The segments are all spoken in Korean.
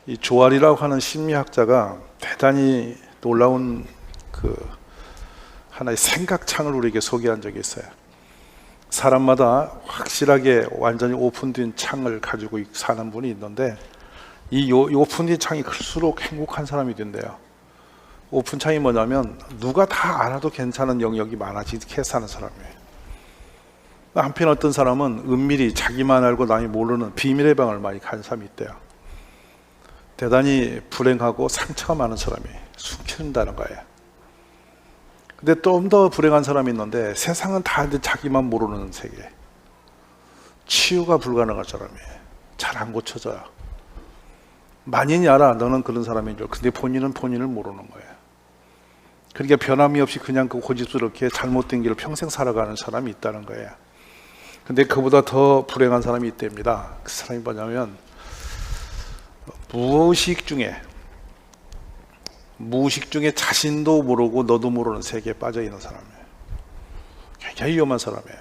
이 조알이라고 하는 심리학자가 대단히 놀라운 하나의 생각창을 우리에게 소개한 적이 있어요. 사람마다 확실하게 완전히 오픈된 창을 가지고 사는 분이 있는데 이 오픈된 창이 클수록 행복한 사람이 된대요. 오픈 창이 뭐냐면 누가 다 알아도 괜찮은 영역이 많아지게 사는 사람이에요. 한편 어떤 사람은 은밀히 자기만 알고 남이 모르는 비밀의 방을 많이 간 사람이 있대요. 대단히 불행하고 상처가 많은 사람이 숨긴다는 거예요. 근데 좀 더 불행한 사람이 있는데 세상은 다 자기만 모르는 세계. 치유가 불가능한 사람이에요. 잘 안 고쳐져요. 만인이 알아 너는 그런 사람인 줄. 근데 본인은 본인을 모르는 거예요. 그러니까 변함이 없이 그냥 그 고집스럽게 잘못된 길을 평생 살아가는 사람이 있다는 거예요. 근데 그보다 더 불행한 사람이 있답니다. 그 사람이 뭐냐면 무의식 중에 자신도 모르고 너도 모르는 세계에 빠져 있는 사람이에요. 굉장히 위험한 사람이에요.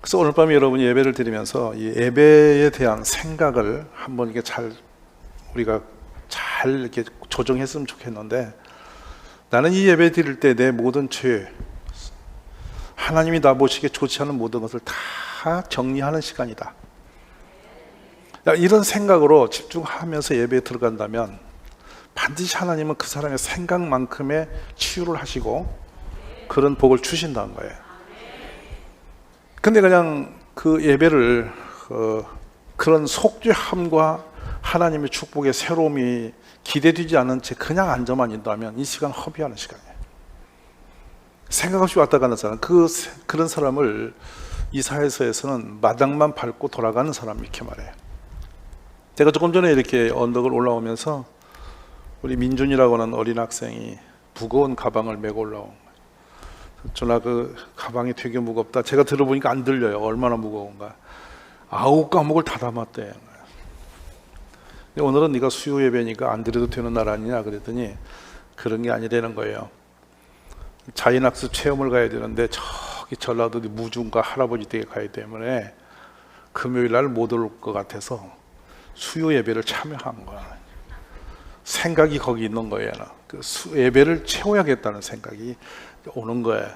그래서 오늘 밤에 여러분이 예배를 드리면서 이 예배에 대한 생각을 한번 이렇게 우리가 잘 이렇게 조정했으면 좋겠는데, 나는 이 예배 드릴 때 내 모든 죄, 하나님이 나 보시기에 좋지 않은 모든 것을 다 정리하는 시간이다. 이런 생각으로 집중하면서 예배에 들어간다면 반드시 하나님은 그 사람의 생각만큼의 치유를 하시고 그런 복을 주신다는 거예요. 근데 그냥 그 예배를 그런 속죄함과 하나님의 축복의 새로움이 기대되지 않은 채 그냥 앉아만 있다면 이 시간 허비하는 시간이에요. 생각 없이 왔다 가는 사람, 그런 사람을 이 사회에서는 마당만 밟고 돌아가는 사람 이렇게 말해요. 제가 조금 전에 이렇게 언덕을 올라오면서 우리 민준이라고 하는 어린 학생이 무거운 가방을 메고 올라온 거예요. 전화 그 가방이 되게 무겁다. 제가 들어보니까 안 들려요. 얼마나 무거운가. 9과목을 다 담았대. 오늘은 네가 수요 예배니까 안 드려도 되는 날 아니냐 그랬더니 그런 게 아니라는 거예요. 자연학습 체험을 가야 되는데 저기 전라도 무중과 할아버지 댁에 가야 때문에 금요일 날 못 올 것 같아서 수요 예배를 참여한 거야. 생각이 거기 있는 거예요. 그 예배를 채워야겠다는 생각이 오는 거예요.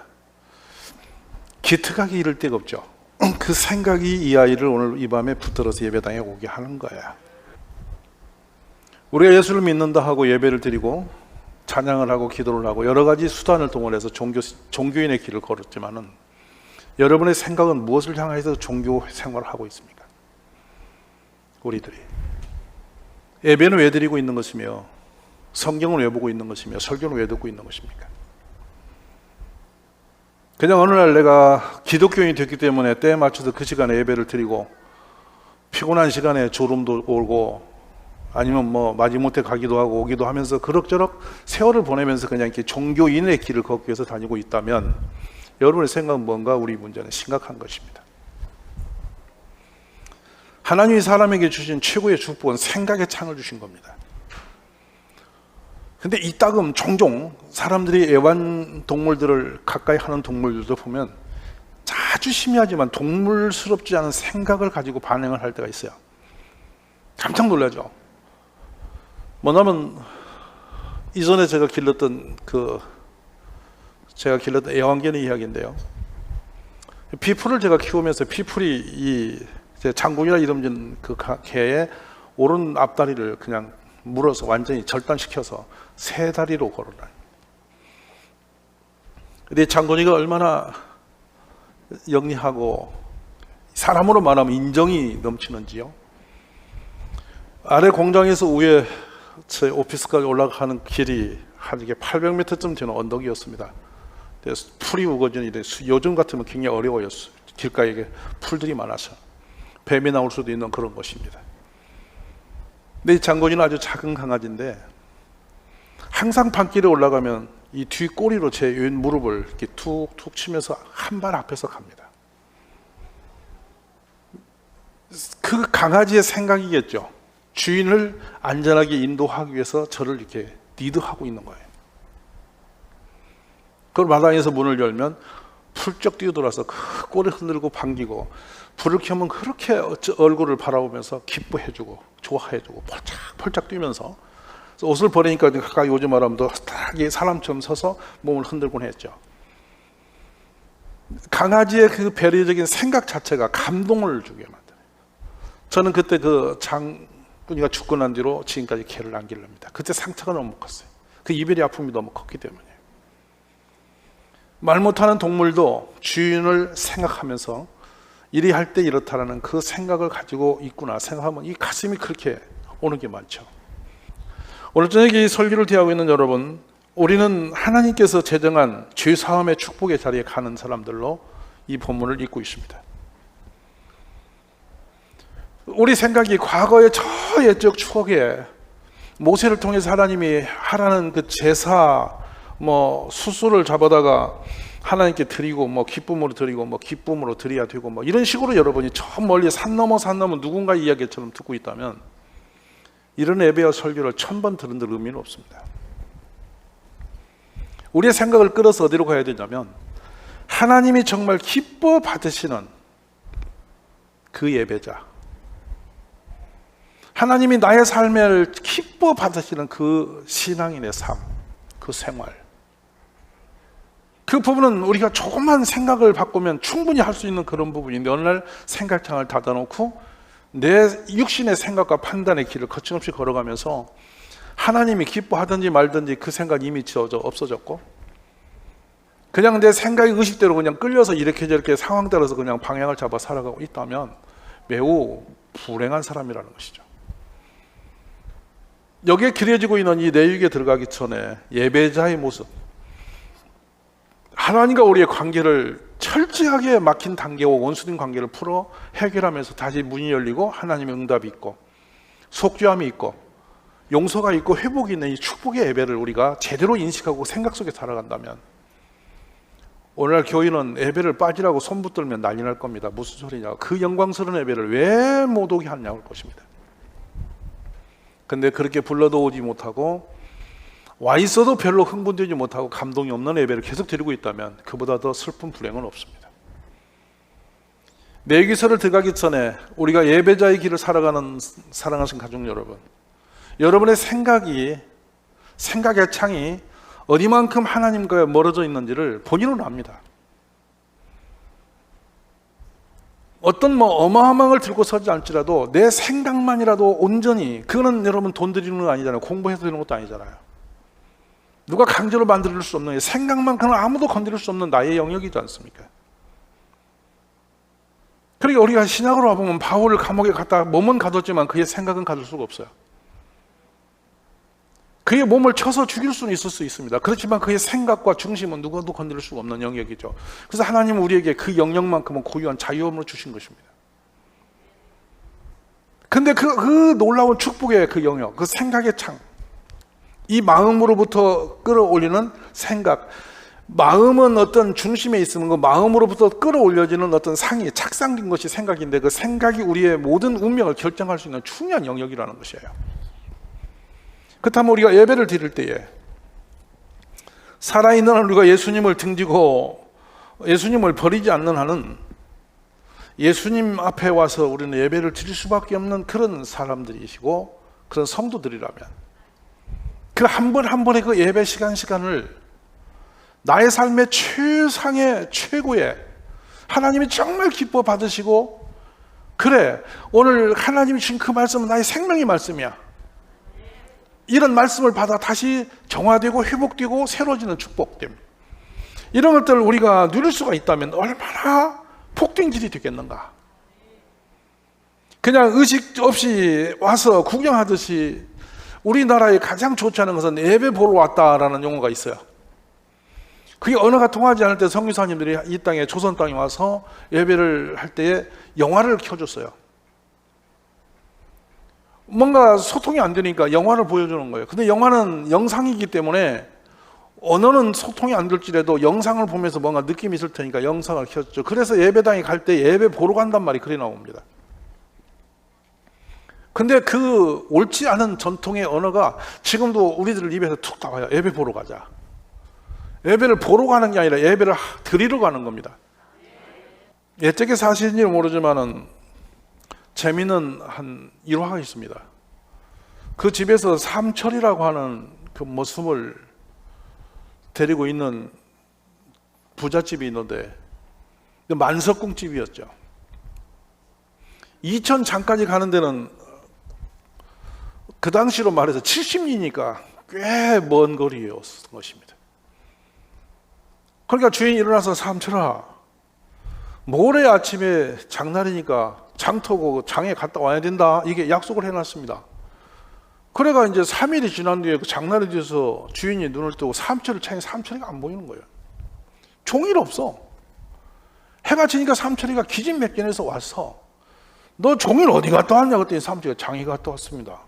기특하기 이를 데가 없죠. 그 생각이 이 아이를 오늘 이 밤에 붙들어서 예배당에 오게 하는 거야. 우리가 예수를 믿는다 하고 예배를 드리고 찬양을 하고 기도를 하고 여러 가지 수단을 동원해서 종교인의 길을 걸었지만은 여러분의 생각은 무엇을 향해서 종교 생활을 하고 있습니까? 우리들이 예배는 왜 드리고 있는 것이며 성경은 왜 보고 있는 것이며 설교는 왜 듣고 있는 것입니까? 그냥 어느 날 내가 기독교인이 됐기 때문에 때에 맞춰서 그 시간에 예배를 드리고 피곤한 시간에 졸음도 오고 아니면 뭐 마지못해 가기도 하고 오기도 하면서 그럭저럭 세월을 보내면서 그냥 이렇게 종교인의 길을 걷기 위해서 다니고 있다면 여러분의 생각은 뭔가 우리 문제는 심각한 것입니다. 하나님이 사람에게 주신 최고의 축복은 생각의 창을 주신 겁니다. 근데 이따금 종종 사람들이 애완동물들을 가까이 하는 동물들도 보면 아주 심하지만 동물스럽지 않은 생각을 가지고 반응을 할 때가 있어요. 깜짝 놀라죠. 뭐냐면 이전에 제가 길렀던 애완견의 이야기인데요. 피풀을 제가 키우면서 피풀이 장군이라 이름 짓는 그 개의 오른 앞다리를 그냥 물어서 완전히 절단시켜서 세 다리로 걸어다녀요. 근데 장군이가 얼마나 영리하고 사람으로 말하면 인정이 넘치는지요. 아래 공장에서 위에 제 오피스까지 올라가는 길이 한 800m쯤 되는 언덕이었습니다. 그래서 풀이 우거진 이래 요즘 같으면 굉장히 어려워요. 길가에 풀들이 많아서 뱀이 나올 수도 있는 그런 곳입니다. 근데 이 장군이는 아주 작은 강아지인데 항상 밤길에 올라가면 이 뒤 꼬리로 제 왼 무릎을 이렇게 툭툭 치면서 한 발 앞에서 갑니다. 그 강아지의 생각이겠죠. 주인을 안전하게 인도하기 위해서 저를 이렇게 리드하고 있는 거예요. 그걸 마당에서 문을 열면 훌쩍 뛰어들어서 그 꼬리 흔들고 반기고 불을 켜면 그렇게 얼굴을 바라보면서 기뻐해주고 좋아해주고 펄짝펄짝 뛰면서 옷을 버리니까 가까이 오지 말하면 더 사람처럼 서서 몸을 흔들곤 했죠. 강아지의 그 배려적인 생각 자체가 감동을 주게 만드는. 저는 그때 그 장군이가 죽고 난 뒤로 지금까지 개를 안 기릅니다. 그때 상처가 너무 컸어요. 그 이별의 아픔이 너무 컸기 때문이에요. 말 못하는 동물도 주인을 생각하면서 이리 할 때 이렇다라는 그 생각을 가지고 있구나 생각하면 이 가슴이 그렇게 오는 게 많죠. 오늘 저녁에 이 설교를 대하고 있는 여러분, 우리는 하나님께서 제정한 죄사함의 축복의 자리에 가는 사람들로 이 본문을 읽고 있습니다. 우리 생각이 과거의 저 옛적 추억에 모세를 통해서 하나님이 하라는 그 제사 수수를 잡아다가 하나님께 드리고 기쁨으로 드리고 기쁨으로 드려야 되고 이런 식으로 여러분이 저 멀리 산 넘어 누군가의 이야기처럼 듣고 있다면 이런 예배와 설교를 1000번 들은들 의미는 없습니다. 우리의 생각을 끌어서 어디로 가야 되냐면 하나님이 정말 기뻐 받으시는 그 예배자, 하나님이 나의 삶을 기뻐 받으시는 그 신앙인의 삶, 그 생활, 그 부분은 우리가 조금만 생각을 바꾸면 충분히 할 수 있는 그런 부분인데 어느 날 생각창을 닫아놓고 내 육신의 생각과 판단의 길을 거침없이 걸어가면서 하나님이 기뻐하든지 말든지 그 생각이 이미 없어졌고 그냥 내 생각의 의식대로 그냥 끌려서 이렇게 저렇게 상황 따라서 그냥 방향을 잡아 살아가고 있다면 매우 불행한 사람이라는 것이죠. 여기에 그려지고 있는 이 내육에 들어가기 전에 예배자의 모습, 하나님과 우리의 관계를 철저하게 막힌 단계와 원수된 관계를 풀어 해결하면서 다시 문이 열리고 하나님의 응답이 있고 속죄함이 있고 용서가 있고 회복이 있는 이 축복의 예배를 우리가 제대로 인식하고 생각 속에 살아간다면 오늘날 교인은 예배를 빠지라고 손 붙들면 난리 날 겁니다. 무슨 소리냐, 그 영광스러운 예배를 왜 못 오게 하냐고 할 것입니다. 근데 그렇게 불러도 오지 못하고 와 있어도 별로 흥분되지 못하고 감동이 없는 예배를 계속 드리고 있다면 그보다 더 슬픈 불행은 없습니다. 내기서를 들어가기 전에 우리가 예배자의 길을 살아가는 사랑하신 가족 여러분, 여러분의 생각의 창이 어디만큼 하나님과 멀어져 있는지를 본인은 압니다. 어떤 어마어마한 걸 들고 서지 않지라도 내 생각만이라도 온전히, 그거는 여러분 돈 들이는 거 아니잖아요. 공부해서 되는 것도 아니잖아요. 누가 강제로 만들 수 없는 생각만큼은 아무도 건드릴 수 없는 나의 영역이지 않습니까? 그러니까 우리가 신약으로 와보면 바울을 감옥에 갔다 몸은 가뒀지만 그의 생각은 가둘 수가 없어요. 그의 몸을 쳐서 죽일 수는 있을 수 있습니다. 그렇지만 그의 생각과 중심은 누구도 건드릴 수가 없는 영역이죠. 그래서 하나님은 우리에게 그 영역만큼은 고유한 자유함을 주신 것입니다. 근데 그 놀라운 축복의 그 영역, 그 생각의 창, 이 마음으로부터 끌어올리는 생각, 마음은 어떤 중심에 있으면 그 마음으로부터 끌어올려지는 어떤 상이 착상된 것이 생각인데 그 생각이 우리의 모든 운명을 결정할 수 있는 중요한 영역이라는 것이에요. 그렇다면 우리가 예배를 드릴 때에 살아있는 한 우리가 예수님을 등지고 예수님을 버리지 않는 한은 예수님 앞에 와서 우리는 예배를 드릴 수밖에 없는 그런 사람들이시고 그런 성도들이라면 그 한 번 한 번의 그 예배 시간을 나의 삶의 최상의 최고의 하나님이 정말 기뻐 받으시고, 그래 오늘 하나님이 주신 그 말씀은 나의 생명의 말씀이야, 이런 말씀을 받아 다시 정화되고 회복되고 새로워지는 축복됨, 이런 것들을 우리가 누릴 수가 있다면 얼마나 복된 길이 되겠는가. 그냥 의식 없이 와서 구경하듯이, 우리나라에 가장 좋지 않은 것은 예배 보러 왔다라는 용어가 있어요. 그게 언어가 통하지 않을 때 선교사님들이 이 땅에, 조선 땅에 와서 예배를 할 때에 영화를 켜줬어요. 뭔가 소통이 안 되니까 영화를 보여주는 거예요. 근데 영화는 영상이기 때문에 언어는 소통이 안 될지라도 영상을 보면서 뭔가 느낌이 있을 테니까 영상을 켜줬죠. 그래서 예배당에 갈 때 예배 보러 간단 말이 그래 나옵니다. 근데 그 옳지 않은 전통의 언어가 지금도 우리들 입에서 툭 나와요. 예배 보러 가자. 예배를 보러 가는 게 아니라 예배를 드리러 가는 겁니다. 예적의 사실인지 모르지만은 재미있는 한 일화가 있습니다. 그 집에서 삼철이라고 하는 그 모습을 데리고 있는 부잣집이 있는데 만석궁집이었죠. 이천장까지 가는 데는 그 당시로 말해서 70리니까 꽤 먼 거리였던 것입니다. 그러니까 주인이 일어나서 삼철아, 모레 아침에 장날이니까 장터고 장에 갔다 와야 된다, 이게 약속을 해놨습니다. 그래가 이제 3일이 지난 뒤에 그 장날이 돼서 주인이 눈을 뜨고 삼철을 찾니 삼철이가 안 보이는 거예요. 종일 없어. 해가 지니까 삼철이가 기진맥진해서 왔어. 너 종일 어디 갔다 왔냐 그랬더니 삼철이가 장에 갔다 왔습니다.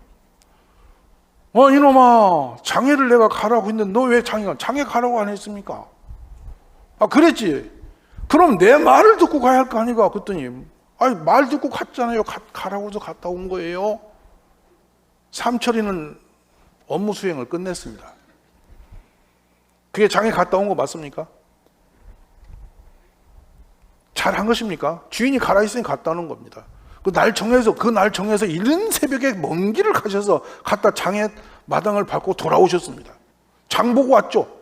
이놈아, 장애를 내가 가라고 했는데 너 왜 장애 가라고 안 했습니까? 그랬지. 그럼 내 말을 듣고 가야 할 거 아니가? 그랬더니 말 듣고 갔잖아요. 가라고 해서 갔다 온 거예요. 삼철이는 업무 수행을 끝냈습니다. 그게 장에 갔다 온 거 맞습니까? 잘한 것입니까? 주인이 가라 했으니 갔다 오는 겁니다. 그 날 정해서 이른 새벽에 먼 길을 가셔서 갔다 장에 마당을 밟고 돌아오셨습니다. 장 보고 왔죠.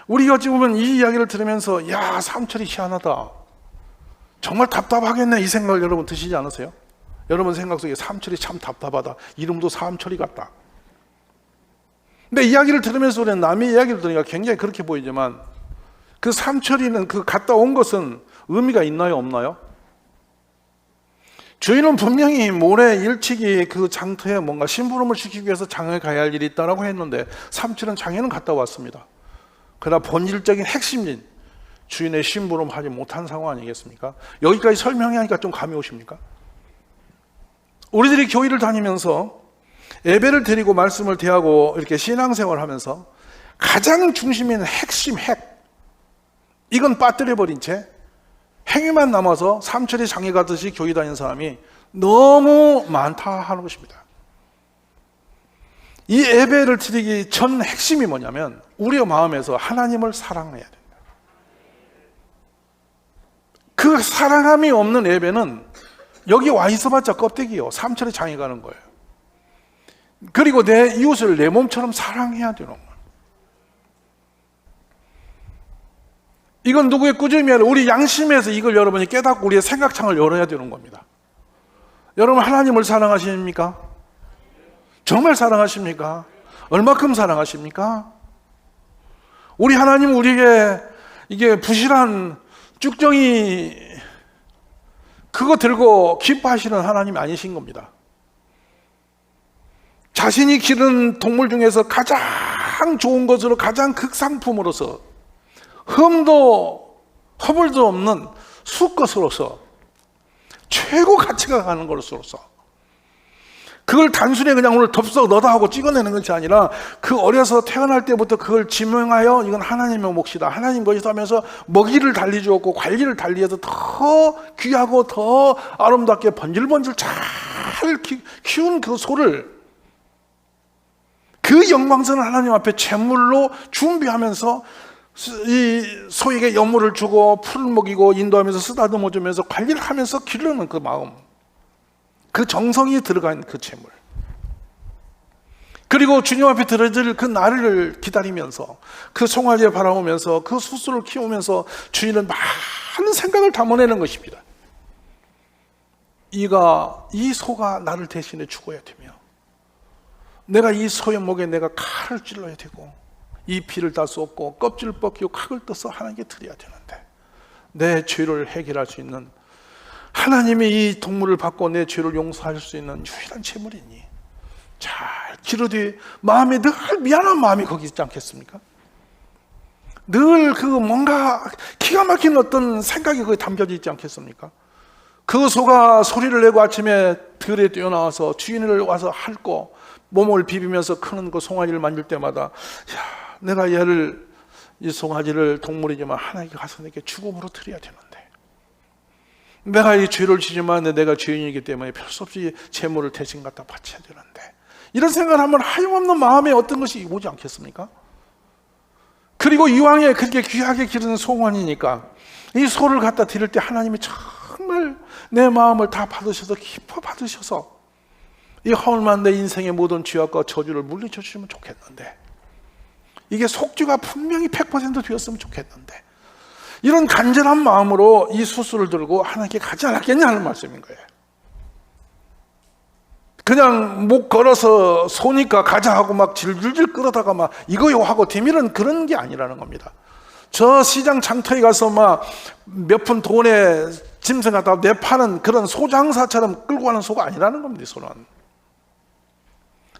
우리가 어찌 보면 이 이야기를 들으면서 야, 삼철이 희한하다, 정말 답답하겠네, 이 생각을 여러분 드시지 않으세요? 여러분 생각 속에 삼철이 참 답답하다, 이름도 삼철이 같다. 근데 이야기를 들으면서 우리는 남의 이야기를 들으니까 굉장히 그렇게 보이지만 그 삼철이는 그 갔다 온 것은 의미가 있나요, 없나요? 주인은 분명히 모레 일찍이 그 장터에 뭔가 심부름을 시키기 위해서 장에 가야 할 일이 있다고 했는데 삼철은 장에는 갔다 왔습니다. 그러나 본질적인 핵심인 주인의 심부름하지 못한 상황 아니겠습니까? 여기까지 설명하니까 좀 감이 오십니까? 우리들이 교회를 다니면서 예배를 드리고 말씀을 대하고 이렇게 신앙생활을 하면서 가장 중심에 있는 핵심, 이건 빠뜨려버린 채 행위만 남아서 삼철이 장에 가듯이 교회 다니는 사람이 너무 많다 하는 것입니다. 이 예배를 드리기 전 핵심이 뭐냐면 우리의 마음에서 하나님을 사랑해야 된다. 그 사랑함이 없는 예배는 여기 와 있어봤자 껍데기요. 삼철에 장에 가는 거예요. 그리고 내 이웃을 내 몸처럼 사랑해야 되는 거예요. 이건 누구의 꾸준함이 아니라 우리 양심에서 이걸 여러분이 깨닫고 우리의 생각창을 열어야 되는 겁니다. 여러분, 하나님을 사랑하십니까? 정말 사랑하십니까? 얼마큼 사랑하십니까? 우리 하나님은 우리에게 이게 부실한 쭉정이 그거 들고 기뻐하시는 하나님이 아니신 겁니다. 자신이 기른 동물 중에서 가장 좋은 것으로, 가장 극상품으로서, 흠도 허물도 없는 수것으로서, 최고 가치가 가는 것으로서, 그걸 단순히 그냥 오늘 덥석 넣다 하고 찍어내는 것이 아니라 그 어려서 태어날 때부터 그걸 지명하여 이건 하나님의 몫이다, 하나님 것이다 하면서 먹이를 달리 주었고 관리를 달리해서 더 귀하고 더 아름답게 번질번질 잘 키운 그 소를, 그 영광스러운 하나님 앞에 제물로 준비하면서 이 소에게 연물을 주고 풀을 먹이고 인도하면서 쓰다듬어 주면서 관리를 하면서 기르는 그 마음, 그 정성이 들어간 그 제물, 그리고 주님 앞에 드려질 그 날을 기다리면서 그 송아지를 바라보면서 그 수수를 키우면서 주인은 많은 생각을 담아내는 것입니다. 이 소가 나를 대신해 죽어야 되며, 내가 이 소의 목에 내가 칼을 찔러야 되고, 이 피를 다 쏟고 껍질을 벗기고 칼을 떠서 하나님께 드려야 되는데, 내 죄를 해결할 수 있는, 하나님이 이 동물을 받고 내 죄를 용서할 수 있는 유일한 제물이니 잘 기르되 마음에 늘 미안한 마음이 거기 있지 않겠습니까? 늘 그 뭔가 기가 막힌 어떤 생각이 거기 담겨져 있지 않겠습니까? 그 소가 소리를 내고 아침에 들에 뛰어나와서 주인을 와서 핥고 몸을 비비면서 크는 그 송아지를 만질 때마다, 야, 내가 이 송아지를 동물이지만 하나님께 가서 내게 죽음으로 드려야 되는데, 내가 이 죄를 지지만 내가 죄인이기 때문에 별 수 없이 재물을 대신 갖다 바쳐야 되는데, 이런 생각을 하면 하염없는 마음에 어떤 것이 오지 않겠습니까? 그리고 이왕에 그렇게 귀하게 기르는 송원이니까 이 소를 갖다 드릴 때 하나님이 정말 내 마음을 다 받으셔서 기뻐 받으셔서 이 허물만 내 인생의 모든 죄악과 저주를 물리쳐 주시면 좋겠는데, 이게 속죄가 분명히 100% 되었으면 좋겠는데, 이런 간절한 마음으로 이 수술을 들고 하나님께 가지 않았겠냐 하는 말씀인 거예요. 그냥 목 걸어서 소니까 가자 하고 막 질질질 끌어다가 막 이거요 하고 뒤밀은 그런 게 아니라는 겁니다. 저 시장 장터에 가서 막 몇 푼 돈에 짐승 갖다가 내파는 그런 소장사처럼 끌고 가는 소가 아니라는 겁니다. 이 소는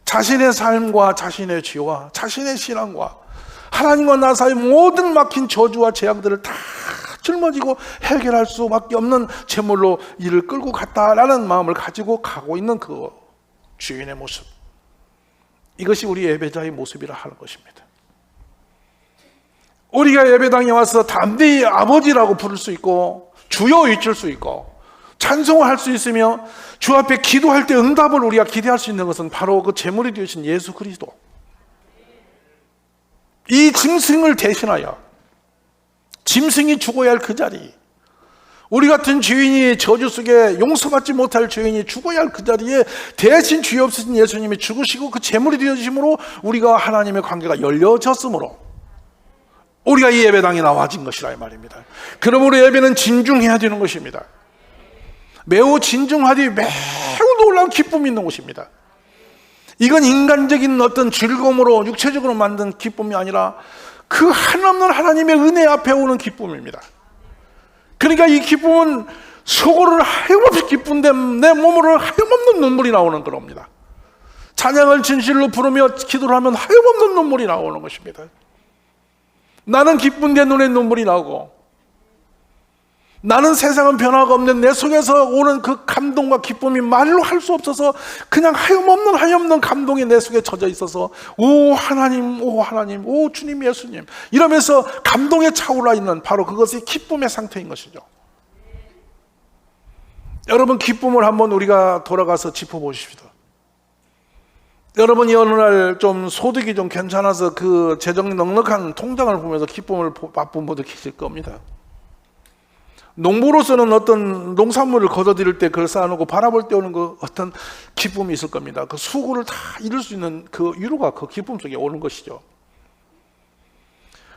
자신의 삶과 자신의 죄와 자신의 신앙과 하나님과 나 사이 모든 막힌 저주와 재앙들을 다 짊어지고 해결할 수밖에 없는 제물로 이를 끌고 갔다라는 마음을 가지고 가고 있는 그 주인의 모습, 이것이 우리 예배자의 모습이라 하는 것입니다. 우리가 예배당에 와서 담대히 아버지라고 부를 수 있고 주여 외칠 수 있고 찬송을 할 수 있으며 주 앞에 기도할 때 응답을 우리가 기대할 수 있는 것은 바로 그 제물이 되신 예수 그리스도, 이 짐승을 대신하여 짐승이 죽어야 할 그 자리, 우리 같은 죄인이 저주 속에 용서받지 못할 죄인이 죽어야 할 그 자리에 대신 죄 없으신 예수님이 죽으시고 그 제물이 되어주심으로 우리가 하나님의 관계가 열려졌으므로 우리가 이 예배당에 나와진 것이라 이 말입니다. 그러므로 예배는 진중해야 되는 것입니다. 매우 진중하되 매우 놀라운 기쁨이 있는 것입니다. 이건 인간적인 어떤 즐거움으로 육체적으로 만든 기쁨이 아니라 그 한없는 하나님의 은혜 앞에 오는 기쁨입니다. 그러니까 이 기쁨은 속으로는 하염없이 기쁜데 내 몸으로 하염없는 눈물이 나오는 겁니다. 찬양을 진실로 부르며 기도를 하면 하염없는 눈물이 나오는 것입니다. 나는 기쁜데 눈에 눈물이 나오고, 나는 세상은 변화가 없는 내 속에서 오는 그 감동과 기쁨이 말로 할 수 없어서 그냥 하염없는 감동이 내 속에 젖어 있어서 오 하나님, 오 하나님, 오 주님, 예수님 이러면서 감동에 차올라 있는 바로 그것이 기쁨의 상태인 것이죠. 여러분, 기쁨을 한번 우리가 돌아가서 짚어보십시다. 여러분이 어느 날 좀 소득이 좀 괜찮아서 그 재정이 넉넉한 통장을 보면서 기쁨을 맛본 분도 계실 겁니다. 농부로서는 어떤 농산물을 거둬들일 때 그걸 쌓아놓고 바라볼 때 오는 그 어떤 기쁨이 있을 겁니다. 그 수고를 다 이룰 수 있는 그 위로가 그 기쁨 속에 오는 것이죠.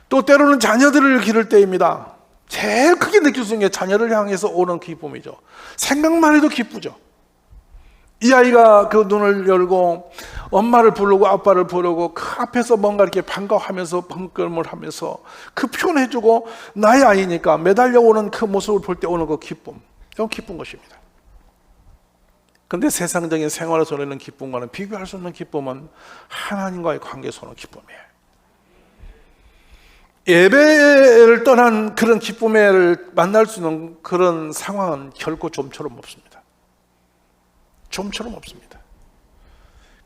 또 때로는 자녀들을 기를 때입니다. 제일 크게 느낄 수 있는 게 자녀를 향해서 오는 기쁨이죠. 생각만 해도 기쁘죠. 이 아이가 그 눈을 열고 엄마를 부르고 아빠를 부르고 그 앞에서 뭔가 이렇게 반가워하면서 번끔을 하면서 그 표현해주고 나의 아이니까 매달려오는 그 모습을 볼 때 오는 그 기쁨, 이건 기쁜 것입니다. 그런데 세상적인 생활에서 오는 기쁨과는 비교할 수 없는 기쁨은 하나님과의 관계에서 오는 기쁨이에요. 예배를 떠난 그런 기쁨을 만날 수 있는 그런 상황은 결코 좀처럼 없습니다. 좀처럼 없습니다.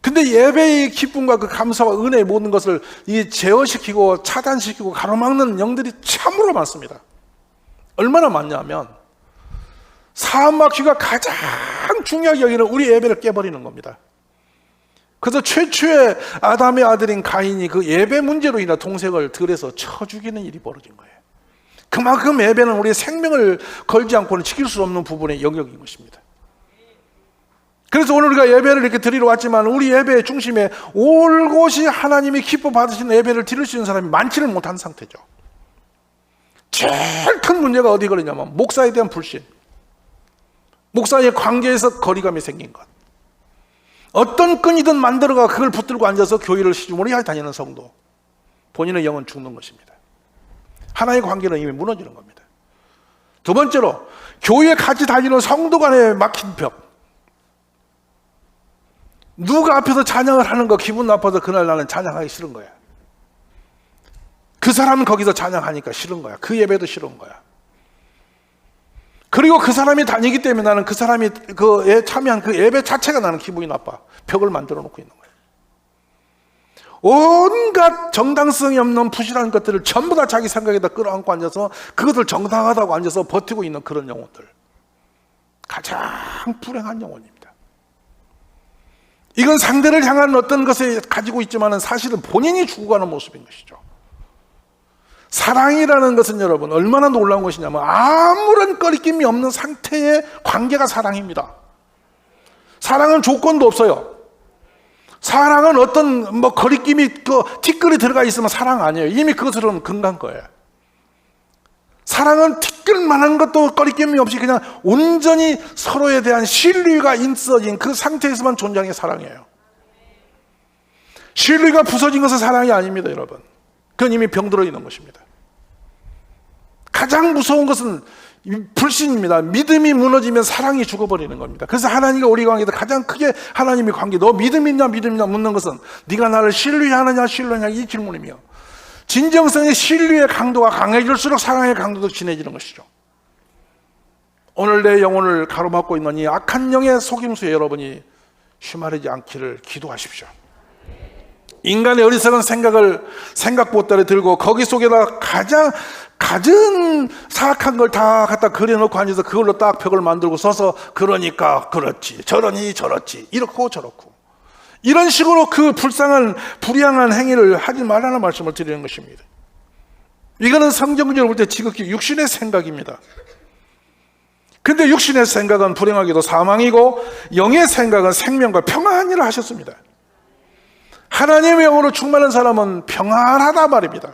근데 예배의 기쁨과 그 감사와 은혜의 모든 것을 이 제어시키고 차단시키고 가로막는 영들이 참으로 많습니다. 얼마나 많냐면 사막귀가 가장 중요하게 여기는 우리 예배를 깨버리는 겁니다. 그래서 최초의 아담의 아들인 가인이 그 예배 문제로 인해 동생을 들에서 쳐 죽이는 일이 벌어진 거예요. 그만큼 예배는 우리의 생명을 걸지 않고는 지킬 수 없는 부분의 영역인 것입니다. 그래서 오늘 우리가 예배를 이렇게 드리러 왔지만 우리 예배의 중심에 올 곳이 하나님이 기뻐 받으시는 예배를 드릴 수 있는 사람이 많지는 못한 상태죠. 제일 큰 문제가 어디 걸리냐면 목사에 대한 불신, 목사의 관계에서 거리감이 생긴 것, 어떤 끈이든 만들어가 그걸 붙들고 앉아서 교회를 시주머니하게 다니는 성도, 본인의 영은 죽는 것입니다. 하나의 관계는 이미 무너지는 겁니다. 두 번째로 교회에 같이 다니는 성도 간에 막힌 벽, 누가 앞에서 찬양을 하는 거 기분 나빠서 그날 나는 찬양하기 싫은 거야. 그 사람은 거기서 찬양하니까 싫은 거야. 그 예배도 싫은 거야. 그리고 그 사람이 다니기 때문에 나는 그 사람이 그에 참여한 그 예배 자체가 나는 기분이 나빠. 벽을 만들어 놓고 있는 거야. 온갖 정당성이 없는 부실한 것들을 전부 다 자기 생각에다 끌어안고 앉아서 그것을 정당하다고 앉아서 버티고 있는 그런 영혼들, 가장 불행한 영혼입니다. 이건 상대를 향한 어떤 것에 가지고 있지만 사실은 본인이 죽어가는 모습인 것이죠. 사랑이라는 것은 여러분 얼마나 놀라운 것이냐면 아무런 꺼리낌이 없는 상태의 관계가 사랑입니다. 사랑은 조건도 없어요. 사랑은 어떤 거리낌이 티끌이 들어가 있으면 사랑 아니에요. 이미 그것으로는 금간 거예요. 사랑은 티끌만한 것도 꺼리낌이 없이 그냥 온전히 서로에 대한 신뢰가 있어진 그 상태에서만 존재하는 게 사랑이에요. 신뢰가 부서진 것은 사랑이 아닙니다, 여러분. 그건 이미 병들어 있는 것입니다. 가장 무서운 것은 불신입니다. 믿음이 무너지면 사랑이 죽어버리는 겁니다. 그래서 하나님과 우리 관계에서 가장 크게 하나님의 관계, 너 믿음 있냐 묻는 것은 네가 나를 신뢰하느냐 이 질문이며, 진정성의 신뢰의 강도가 강해질수록 사랑의 강도도 진해지는 것이죠. 오늘 내 영혼을 가로막고 있는 이 악한 영의 속임수에 여러분이 휘말리지 않기를 기도하십시오. 인간의 어리석은 생각보따리 들고 거기 속에다 가장 가진 사악한 걸 다 갖다 그려놓고 앉아서 그걸로 딱 벽을 만들고 서서 그러니까 그렇지, 저러니 저렇지, 이렇고 저렇고, 이런 식으로 그 불쌍한 불량한 행위를 하지 말라는 말씀을 드리는 것입니다. 이거는 성경적으로 볼 때 지극히 육신의 생각입니다. 근데 육신의 생각은 불행하게도 사망이고 영의 생각은 생명과 평안이라 하셨습니다. 하나님의 영으로 충만한 사람은 평안하다 말입니다.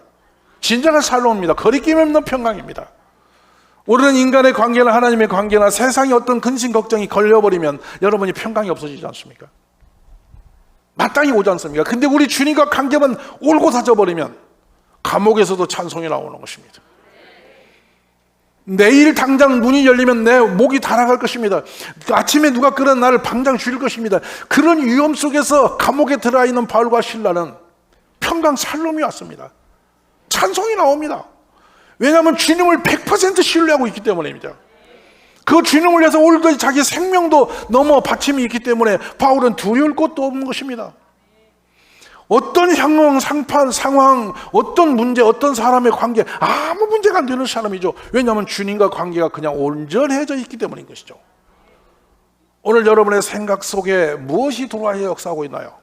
진정한 살로입니다. 거리낌 없는 평강입니다. 우리는 인간의 관계나 하나님의 관계나 세상의 어떤 근심 걱정이 걸려버리면 여러분이 평강이 없어지지 않습니까? 마땅히 오지 않습니까? 근데 우리 주님과 관계만 올고 다져버리면 감옥에서도 찬송이 나오는 것입니다. 내일 당장 문이 열리면 내 목이 달아갈 것입니다. 아침에 누가 끌어 나를 당장 죽일 것입니다. 그런 위험 속에서 감옥에 들어가 있는 바울과 실라는 평강 살롬이 왔습니다. 찬송이 나옵니다. 왜냐하면 주님을 100% 신뢰하고 있기 때문입니다. 그 주님을 위해서 오늘도 자기 생명도 넘어 바침이 있기 때문에 바울은 두려울 것도 없는 것입니다. 어떤 형용, 상황, 어떤 문제, 어떤 사람의 관계, 아무 문제가 안 되는 사람이죠. 왜냐하면 주님과 관계가 그냥 온전해져 있기 때문인 것이죠. 오늘 여러분의 생각 속에 무엇이 들어와서 역사하고 있나요?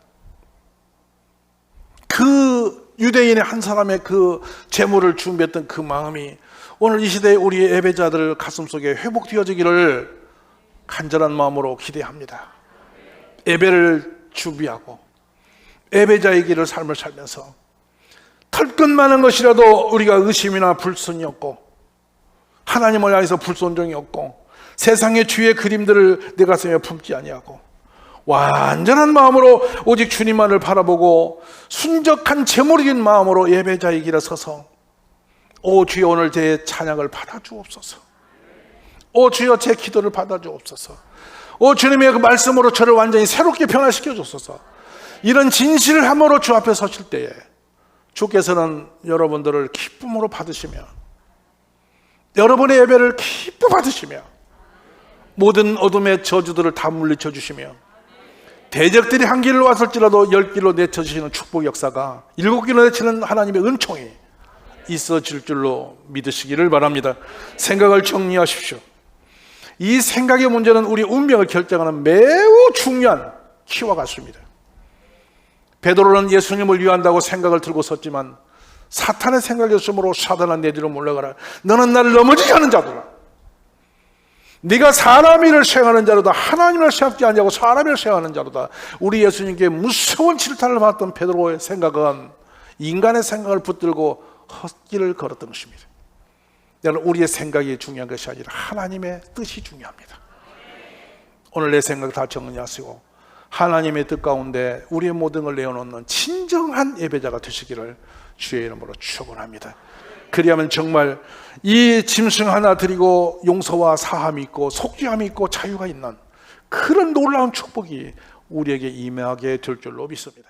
그 유대인의 한 사람의 그 재물을 준비했던 그 마음이 오늘 이 시대에 우리의 예배자들 가슴속에 회복되어지기를 간절한 마음으로 기대합니다. 예배를 준비하고 예배자의 길을 삶을 살면서 털끝 많은 것이라도 우리가 의심이나 불순이 없고 하나님을 향해서 불순종이 없고 세상의 주의 그림들을 내 가슴에 품지 아니하고 완전한 마음으로 오직 주님만을 바라보고 순적한 제물인 마음으로 예배자의 길에 서서 오 주여 오늘 제 찬양을 받아주옵소서. 오 주여 제 기도를 받아주옵소서. 오 주님의 그 말씀으로 저를 완전히 새롭게 변화시켜 주소서. 이런 진실함으로 주 앞에 서실 때에 주께서는 여러분들을 기쁨으로 받으시며 여러분의 예배를 기뻐 받으시며 모든 어둠의 저주들을 다 물리쳐 주시며 대적들이 한 길로 왔을지라도 10길로 내쳐주시는 축복 역사가 7길로 내치는 하나님의 은총이 있어질 줄로 믿으시기를 바랍니다. 생각을 정리하십시오. 이 생각의 문제는 우리 운명을 결정하는 매우 중요한 키와 같습니다. 베드로는 예수님을 위한다고 생각을 들고 섰지만 사탄의 생각이었으므로 사단아 내 뒤로 물러가라. 너는 나를 넘어지게 하는 자들아. 네가 사람 일을 생각하는 자로다. 하나님을 생각지 않냐고 사람 일을 생각하는 자로다. 우리 예수님께 무서운 질타를 받았던 베드로의 생각은 인간의 생각을 붙들고 헛길을 걸었던 것입니다. 여러분 우리의 생각이 중요한 것이 아니라 하나님의 뜻이 중요합니다. 오늘 내 생각 다 정리하시고 하나님의 뜻 가운데 우리의 모든 걸 내어놓는 진정한 예배자가 되시기를 주의 이름으로 축원합니다. 그리하면 정말 이 짐승 하나 드리고 용서와 사함이 있고 속죄함이 있고 자유가 있는 그런 놀라운 축복이 우리에게 임하게 될 줄로 믿습니다.